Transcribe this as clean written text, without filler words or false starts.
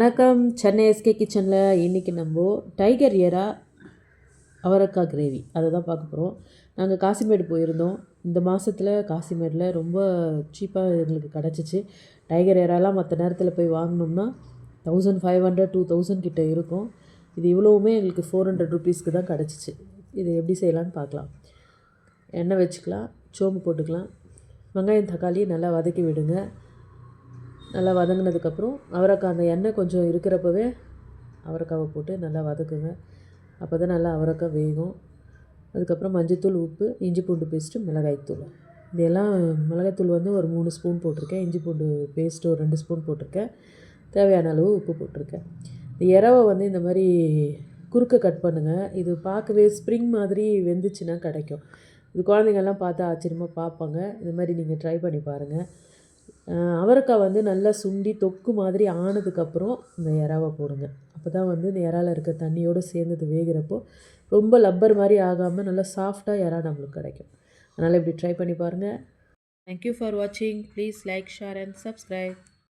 வணக்கம், சென்னை எஸ்கே கிச்சனில் இன்றைக்கி நம்ம டைகர் எறா அவரைக்காய் கிரேவி அதை தான் பார்க்க போகிறோம். நாங்கள் காசிமேடு போயிருந்தோம். இந்த மாதத்தில் காசிமேடில் ரொம்ப சீப்பாக எங்களுக்கு கிடச்சிச்சு. டைகர் எறாலாம் மற்ற நேரத்தில் போய் வாங்கினோம்னா 1500 2000 கிட்ட இருக்கும். இது இவ்வளோவுமே எங்களுக்கு 400 ருபீஸ்க்கு தான் கிடச்சிச்சு. இது எப்படி செய்யலான்னு பார்க்கலாம். எண்ணெய் வச்சுக்கலாம், சோம்பு போட்டுக்கலாம், வெங்காயம் தக்காளி நல்லா வதக்கி விடுங்க. நல்லா வதங்கினதுக்கப்புறம் அவரைக்காய் அந்த எண்ணெய் கொஞ்சம் இருக்கிறப்பவே அவரைக்காவை போட்டு நல்லா வதக்குங்க. அப்போ தான் நல்லா அவரைக்காய் வேகும். அதுக்கப்புறம் மஞ்சள்தூள், உப்பு, இஞ்சி பூண்டு பேஸ்ட்டு, மிளகாய்த்தூள். இதெல்லாம் மிளகாய்த்தூள் வந்து ஒரு 3 ஸ்பூன் போட்டிருக்கேன். இஞ்சி பூண்டு பேஸ்ட்டு ஒரு 2 ஸ்பூன் போட்டிருக்கேன். தேவையான அளவு உப்பு போட்டிருக்கேன். இந்த எறாவை வந்து இந்த மாதிரி குறுக்க கட் பண்ணுங்கள். இது பார்க்கவே ஸ்ப்ரிங் மாதிரி வெந்துச்சுன்னா கிடைக்கும். இது குழந்தைங்கள்லாம் பார்த்து ஆச்சரியமாக பார்ப்பாங்க. இந்த மாதிரி நீங்கள் ட்ரை பண்ணி பாருங்கள். அவரைக்காய் வந்து நல்லா சுண்டி தொக்கு மாதிரி ஆனதுக்கப்புறம் இந்த எறாவை போடுங்க. அப்போ தான் வந்து இந்த எறாவில் இருக்க தண்ணியோடு சேர்ந்தது வேகிறப்போ ரொம்ப லப்பர் மாதிரி ஆகாமல் நல்லா சாஃப்டாக எறா நம்மளுக்கு கிடைக்கும். அதனால் இப்படி ட்ரை பண்ணி பாருங்கள். தேங்க்யூ ஃபார் வாட்சிங். Please like, share and subscribe.